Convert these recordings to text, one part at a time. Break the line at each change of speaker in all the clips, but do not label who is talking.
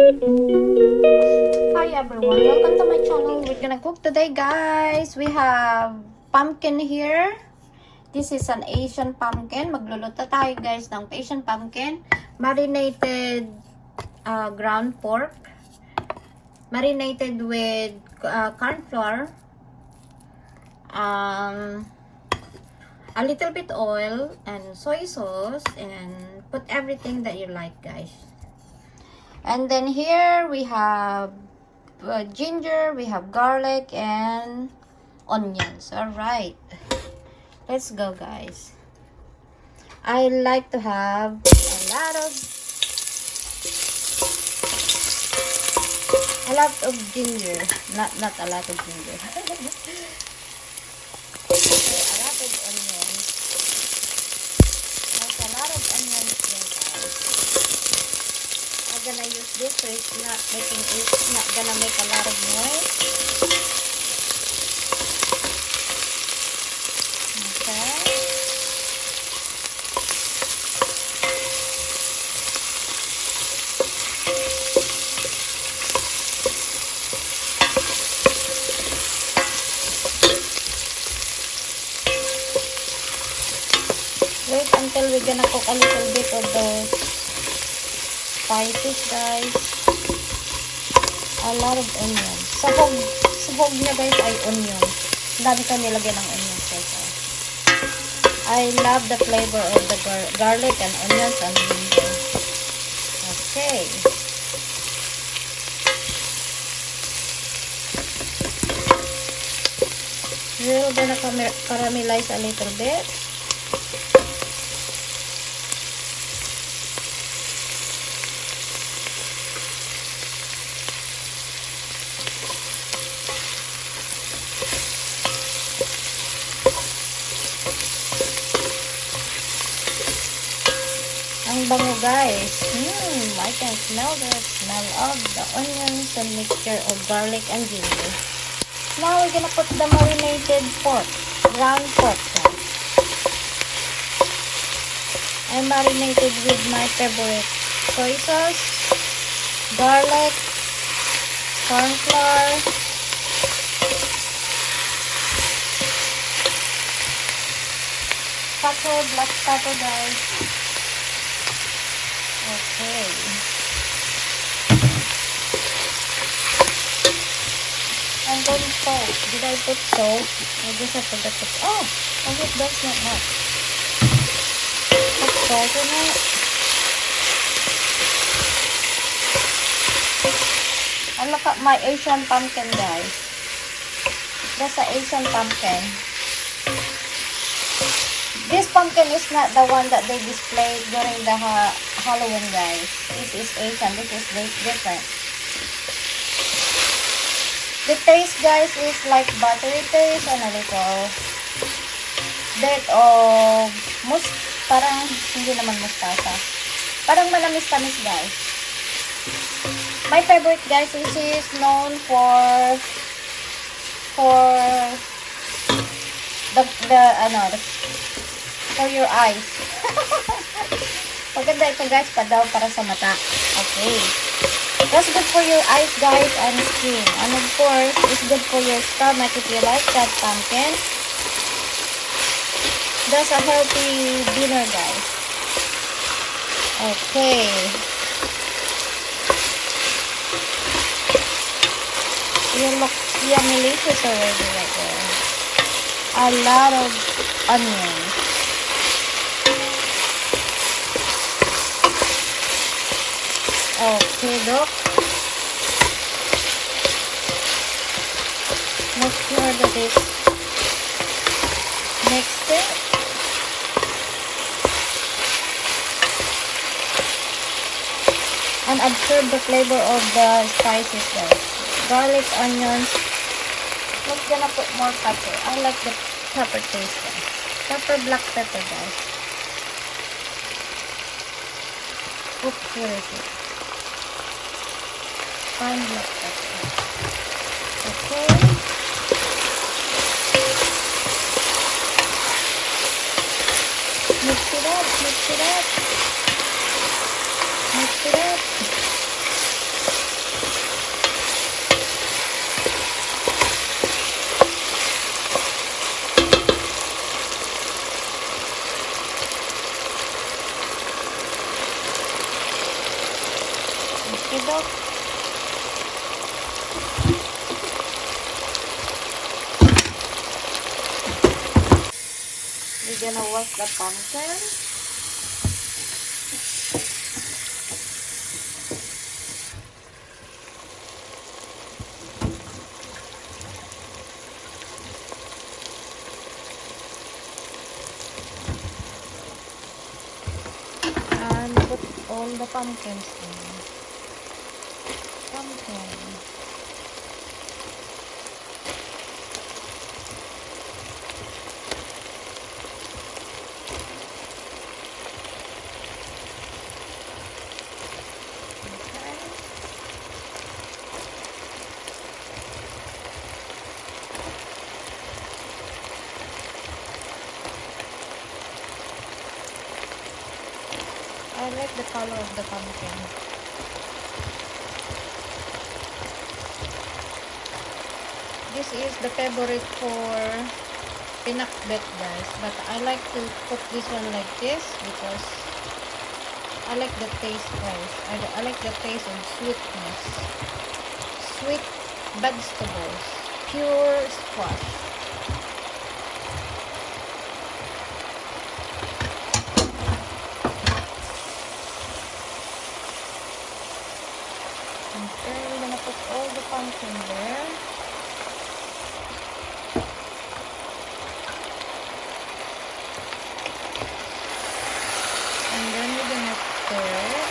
Hi everyone, welcome to my channel. We're gonna cook today, guys. We have pumpkin here. This is an Asian pumpkin. Magluluto tayo, guys, ng Asian pumpkin. Marinated ground pork. Marinated with corn flour. A little bit oil and soy sauce, and put everything that you like, guys. And then here we have ginger, we have garlic and onions. All right, let's go, guys. I like to have a lot of ginger, not a lot of ginger. Okay, a lot of onions. There's a lot of onions there, guys. I'm gonna use this so it's not gonna make a lot of noise. Okay. Wait until we're gonna cook a little bit of those spices, guys. A lot of onion. Sabog niya, guys, ay onion. Dami ka nilagyan ng onion, guys. I love the flavor of the garlic and onions and ginger. Okay. We're gonna caramelize a little bit. Ang bango, guys. I can smell the smell of the onions and mixture of garlic and ginger. Now we're gonna put the marinated pork, ground pork. I marinated with my favorite soy sauce, garlic, corn flour, black pepper, guys. Okay. And then salt. Did I put salt? I guess I forgot to put. Oh, I guess that's not much. Put salt in it. And look at my Asian pumpkin, guys. That's an Asian pumpkin. This pumpkin is not the one that they display during the Halloween, guys. This is Asian. This is different. The taste, guys, is like buttery taste and a little bit of parang hindi naman mustasa. Parang manamis-tamis, guys. My favorite, guys, this is known for for your eyes. Maganda ito, guys, para sa mata. Okay. That's good for your eyes, guys, and skin. And of course, it's good for your stomach if you like that pumpkin. That's a healthy dinner, guys. Okay. You look yummy-licious already right there. A lot of onions. Okay, look. Make sure that it's mixed it. And absorb the flavor of the spices, guys. Garlic, onions. I'm gonna put more pepper. I like the pepper taste, guys. Black pepper, guys. Oops, where is it? Fine black pepper. Okay. Mix it up. Mix it up. Okay, doc. We're gonna wash the pumpkin. And put all the pumpkins in. Pumpkin. I like the color of the pumpkin. This is the favorite for pinakbet, guys. But I like to cook this one like this because I like the taste, guys. I like the taste and sweetness. Sweet vegetables. Pure squash. Okay, we're gonna put all the pumpkin there. And then we're gonna stir it.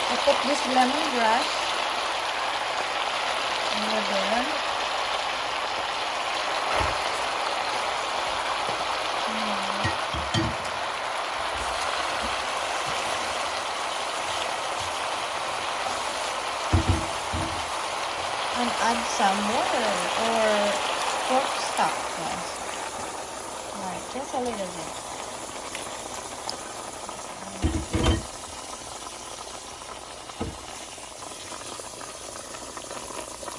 I put this lemongrass over there. And add some water or pork stock, guys. Right, just a little bit.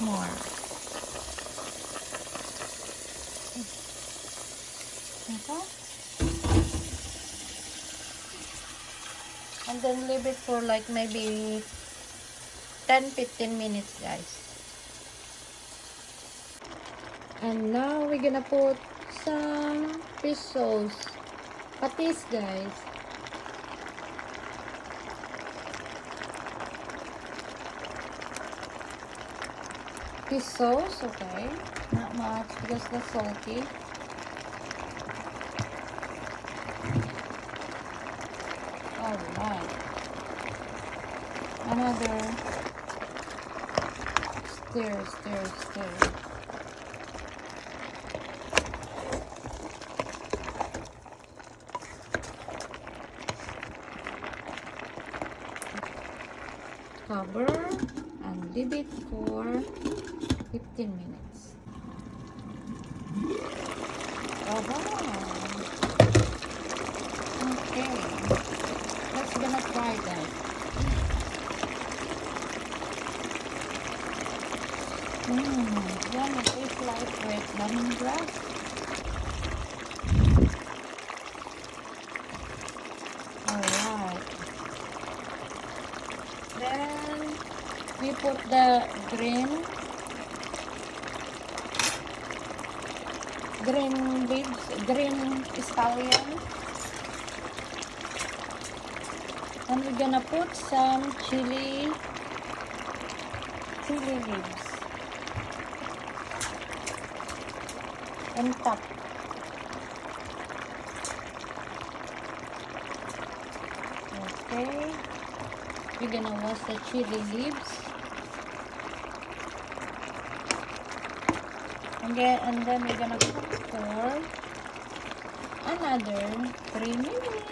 More. Okay. And then leave it for like maybe 10-15 minutes, guys. And now we're gonna put some fish sauce. Patis, guys. Fish sauce, okay. Not much because that's salty. Alright. Another stir. Cover and leave it for 15 minutes. Okay. Let's gonna try that. One of these lightweight lemongrass. Alright. Then we put the green leaves, green scallion. And we're gonna put some chili leaves on top. Okay. We're gonna wash the chili leaves. And then we're gonna cook for another 3 minutes.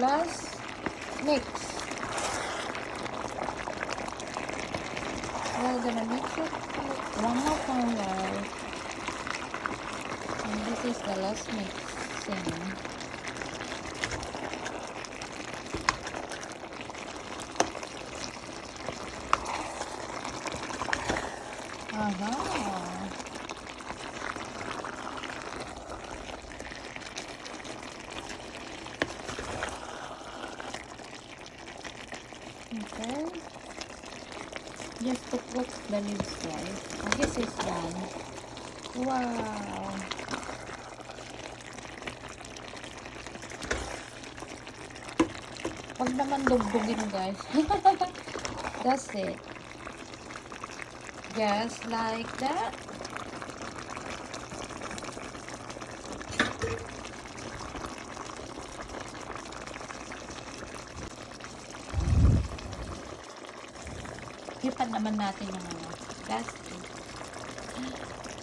Last mix. We're gonna mix it one more time, guys. And this is the last mixing. Okay. Just to cook the leaves, guys. And this is done. Wow. Huwag naman dugdugin, guys. That's it. Just like that. Hipan naman natin yung ano. That's it.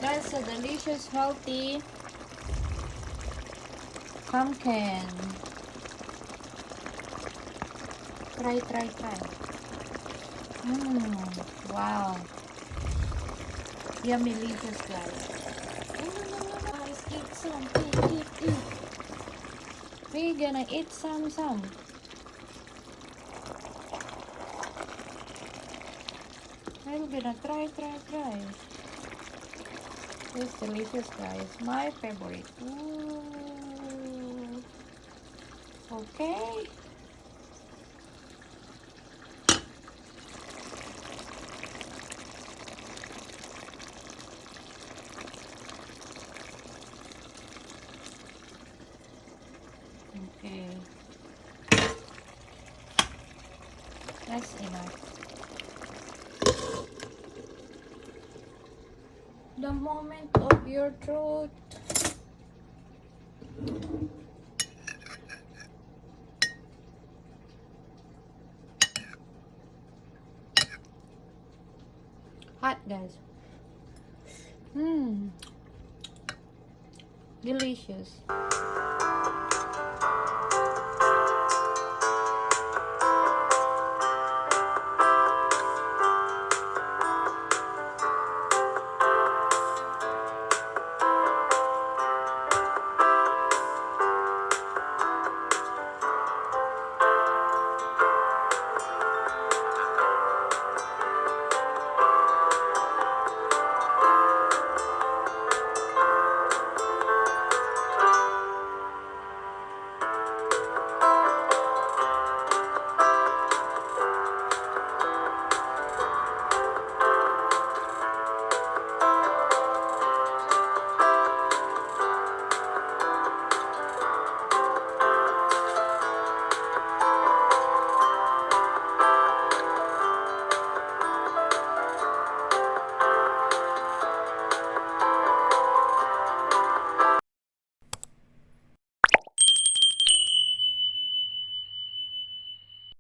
That's a delicious, healthy pumpkin. Try. Wow. Yummy, delicious, guys. Guys, eat some. Eat. We're gonna eat some. I'm gonna try. It's delicious, guys. My favorite. Ooh. Okay. Okay. That's enough. The moment of your truth. Hot, guys. Delicious.